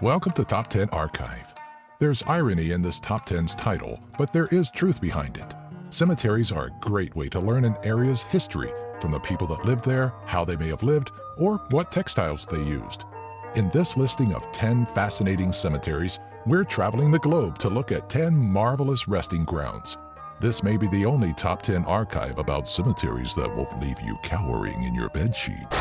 Welcome to Top 10 Archive. There's irony in this Top 10's title, but there is truth behind it. Cemeteries are a great way to learn an area's history, from the people that lived there, how they may have lived, or what textiles they used. In this listing of 10 fascinating cemeteries, we're traveling the globe to look at 10 marvelous resting grounds. This may be the only Top 10 archive about cemeteries that won't leave you cowering in your bed sheets.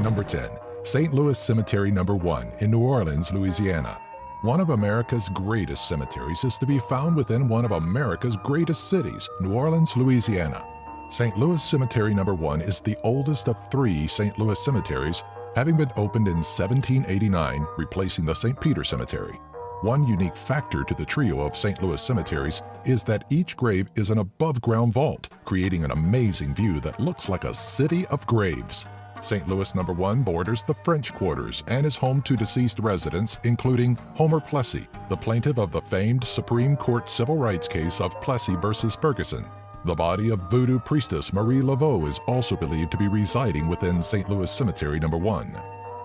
Number 10. St. Louis Cemetery Number 1 in New Orleans, Louisiana. One of America's greatest cemeteries is to be found within one of America's greatest cities, New Orleans, Louisiana. St. Louis Cemetery Number 1 is the oldest of 3 St. Louis cemeteries, having been opened in 1789, replacing the St. Peter Cemetery. One unique factor to the trio of St. Louis cemeteries is that each grave is an above-ground vault, creating an amazing view that looks like a city of graves. St. Louis Number 1 borders the French Quarters and is home to deceased residents, including Homer Plessy, the plaintiff of the famed Supreme Court civil rights case of Plessy versus Ferguson. The body of voodoo priestess Marie Laveau is also believed to be residing within St. Louis Cemetery Number 1.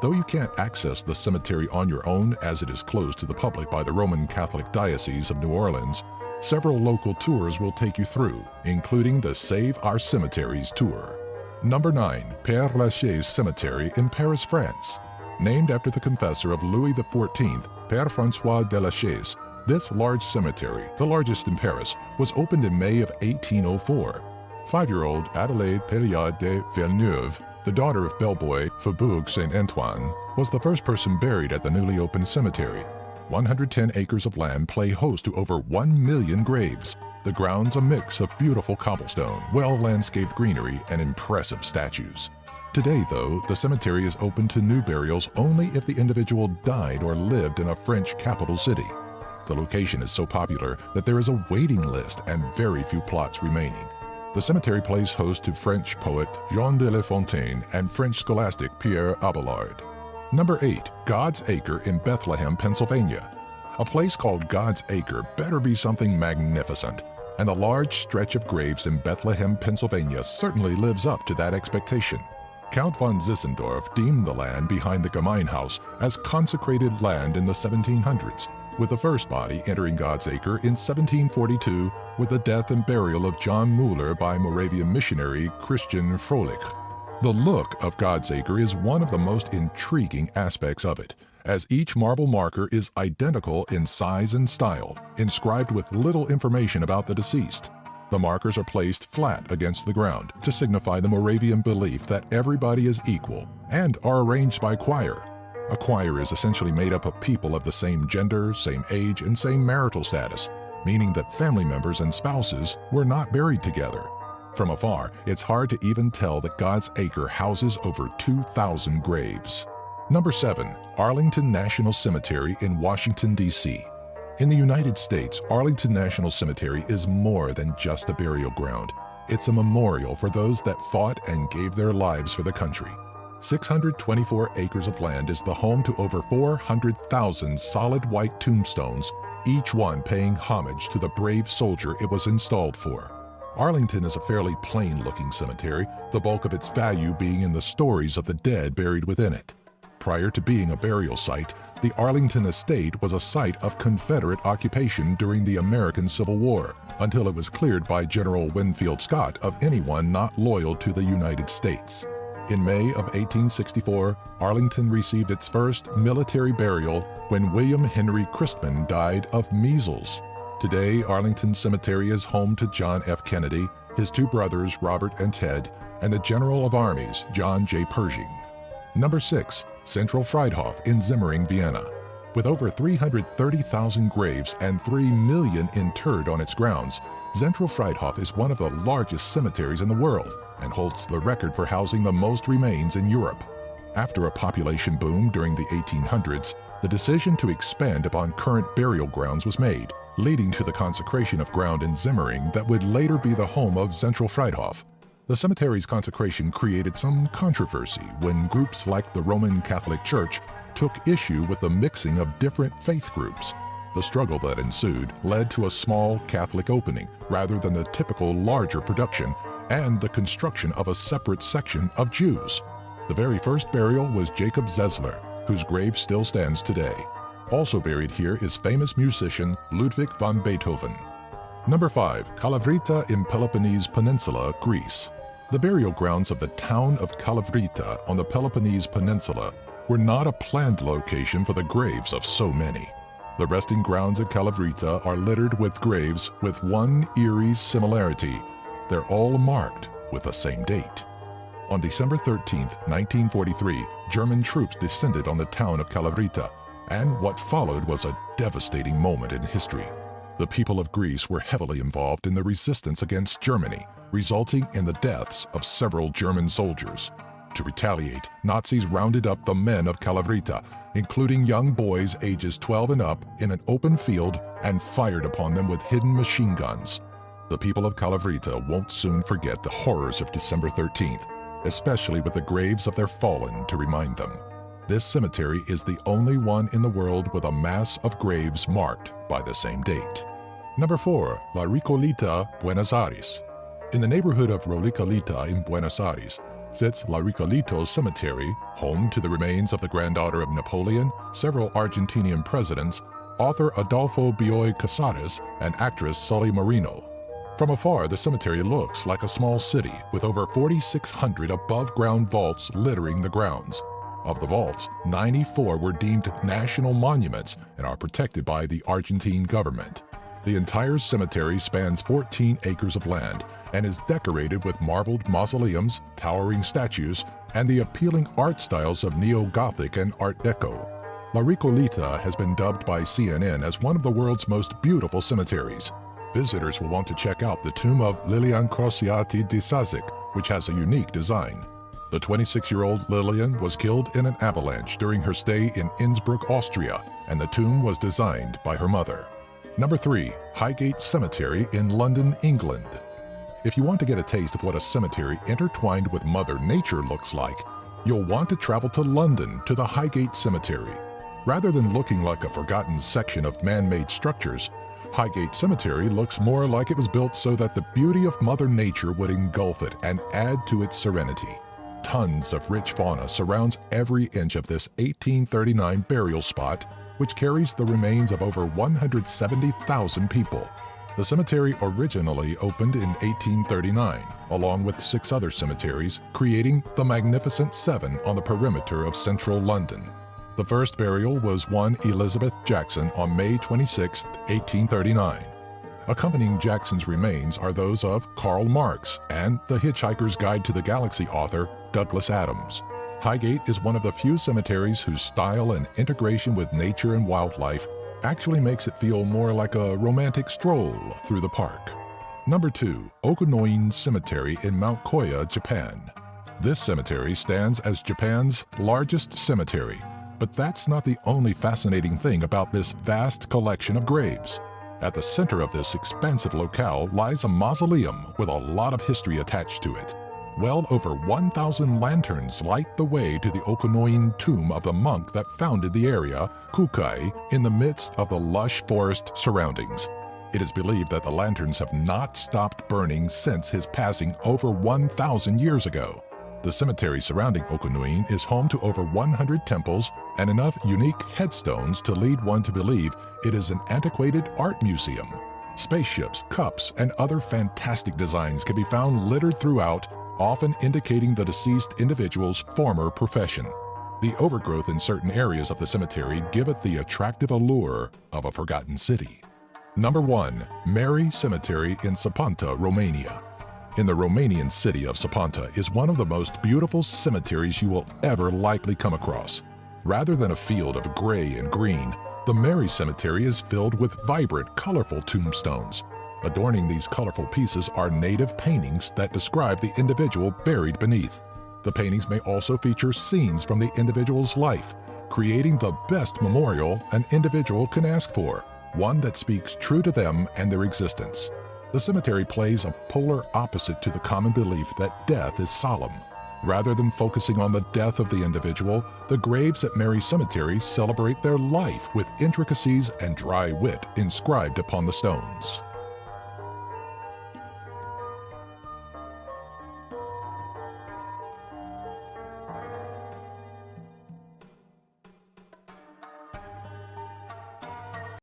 Though you can't access the cemetery on your own as it is closed to the public by the Roman Catholic Diocese of New Orleans, several local tours will take you through, including the Save Our Cemeteries tour. Number 9. Père Lachaise Cemetery in Paris, France. Named after the confessor of Louis XIV, Père François de Lachaise, this large cemetery, the largest in Paris, was opened in May of 1804. 5-year-old Adelaide Périade de Villeneuve, the daughter of bellboy Faubourg Saint-Antoine, was the first person buried at the newly opened cemetery. 110 acres of land play host to over 1 million graves. The ground's a mix of beautiful cobblestone, well-landscaped greenery, and impressive statues. Today, though, the cemetery is open to new burials only if the individual died or lived in a French capital city. The location is so popular that there is a waiting list and very few plots remaining. The cemetery plays host to French poet Jean de La Fontaine and French scholastic Pierre Abelard. Number 8. God's Acre in Bethlehem, Pennsylvania. A place called God's Acre better be something magnificent, and the large stretch of graves in Bethlehem, Pennsylvania certainly lives up to that expectation. Count von Zinzendorf deemed the land behind the Gemeinhaus as consecrated land in the 1700s, with the first body entering God's Acre in 1742 with the death and burial of John Mueller by Moravian missionary Christian Froelich. The look of God's Acre is one of the most intriguing aspects of it, as each marble marker is identical in size and style, inscribed with little information about the deceased. The markers are placed flat against the ground to signify the Moravian belief that everybody is equal and are arranged by choir. A choir is essentially made up of people of the same gender, same age, and same marital status, meaning that family members and spouses were not buried together. From afar, it's hard to even tell that God's Acre houses over 2,000 graves. Number 7. Arlington National Cemetery in Washington, D.C. In the United States, Arlington National Cemetery is more than just a burial ground. It's a memorial for those that fought and gave their lives for the country. 624 acres of land is the home to over 400,000 solid white tombstones, each one paying homage to the brave soldier it was installed for. Arlington is a fairly plain-looking cemetery, the bulk of its value being in the stories of the dead buried within it. Prior to being a burial site, the Arlington estate was a site of Confederate occupation during the American Civil War, until it was cleared by General Winfield Scott of anyone not loyal to the United States. In May of 1864, Arlington received its first military burial when William Henry Christman died of measles. Today, Arlington Cemetery is home to John F. Kennedy, his 2 brothers Robert and Ted, and the General of Armies, John J. Pershing. Number 6. Central Friedhof in Simmering, Vienna. With over 330,000 graves and 3 million interred on its grounds, Central Friedhof is one of the largest cemeteries in the world and holds the record for housing the most remains in Europe. After a population boom during the 1800s, the decision to expand upon current burial grounds was made, leading to the consecration of ground in Simmering that would later be the home of Central Friedhof. The cemetery's consecration created some controversy when groups like the Roman Catholic Church took issue with the mixing of different faith groups. The struggle that ensued led to a small Catholic opening rather than the typical larger production and the construction of a separate section of Jews. The very first burial was Jacob Zesler, whose grave still stands today. Also buried here is famous musician Ludwig van Beethoven. Number 5. Kalavrita in Peloponnese Peninsula, Greece. The burial grounds of the town of Kalavrita on the Peloponnese Peninsula were not a planned location for the graves of so many. The resting grounds at Kalavrita are littered with graves with one eerie similarity. They're all marked with the same date. On December 13, 1943, German troops descended on the town of Kalavrita, and what followed was a devastating moment in history. The people of Greece were heavily involved in the resistance against Germany, resulting in the deaths of several German soldiers. To retaliate, Nazis rounded up the men of Kalavrita, including young boys ages 12 and up, in an open field and fired upon them with hidden machine guns. The people of Kalavrita won't soon forget the horrors of December 13th, especially with the graves of their fallen to remind them. This cemetery is the only one in the world with a mass of graves marked by the same date. Number 4. La Recoleta, Buenos Aires. In the neighborhood of Recoleta in Buenos Aires sits La Recoleta Cemetery, home to the remains of the granddaughter of Napoleon, several Argentinian presidents, author Adolfo Bioy Casares, and actress Sully Marino. From afar, the cemetery looks like a small city with over 4,600 above-ground vaults littering the grounds. Of the vaults, 94 were deemed national monuments and are protected by the Argentine government. The entire cemetery spans 14 acres of land and is decorated with marbled mausoleums, towering statues, and the appealing art styles of Neo-Gothic and Art Deco. La Recoleta has been dubbed by CNN as one of the world's most beautiful cemeteries. Visitors will want to check out the tomb of Lilian Crociati de Sazik, which has a unique design. The 26-year-old Lilian was killed in an avalanche during her stay in Innsbruck, Austria, and the tomb was designed by her mother. Number 3. Highgate Cemetery in London, England. If you want to get a taste of what a cemetery intertwined with Mother Nature looks like, you'll want to travel to London to the Highgate Cemetery. Rather than looking like a forgotten section of man-made structures, Highgate Cemetery looks more like it was built so that the beauty of Mother Nature would engulf it and add to its serenity. Tons of rich fauna surrounds every inch of this 1839 burial spot, which carries the remains of over 170,000 people. The cemetery originally opened in 1839, along with 6 other cemeteries, creating the Magnificent Seven on the perimeter of central London. The first burial was one Elizabeth Jackson on May 26, 1839. Accompanying Jackson's remains are those of Karl Marx and The Hitchhiker's Guide to the Galaxy author Douglas Adams. Highgate is one of the few cemeteries whose style and integration with nature and wildlife actually makes it feel more like a romantic stroll through the park. Number 2. Okunoin Cemetery in Mount Koya, Japan. This cemetery stands as Japan's largest cemetery, but that's not the only fascinating thing about this vast collection of graves. At the center of this expansive locale lies a mausoleum with a lot of history attached to it. Well over 1,000 lanterns light the way to the Okunoin tomb of the monk that founded the area, Kukai, in the midst of the lush forest surroundings. It is believed that the lanterns have not stopped burning since his passing over 1,000 years ago. The cemetery surrounding Okunoin is home to over 100 temples and enough unique headstones to lead one to believe it is an antiquated art museum. Spaceships, cups, and other fantastic designs can be found littered throughout, often indicating the deceased individual's former profession. The overgrowth in certain areas of the cemetery give it the attractive allure of a forgotten city. Number 1. Mary Cemetery in Sapanta, Romania. In the Romanian city of Sapanta is one of the most beautiful cemeteries you will ever likely come across. Rather than a field of gray and green, the Mary Cemetery is filled with vibrant, colorful tombstones. Adorning these colorful pieces are native paintings that describe the individual buried beneath. The paintings may also feature scenes from the individual's life, creating the best memorial an individual can ask for, one that speaks true to them and their existence. The cemetery plays a polar opposite to the common belief that death is solemn. Rather than focusing on the death of the individual, the graves at Mary Cemetery celebrate their life with intricacies and dry wit inscribed upon the stones.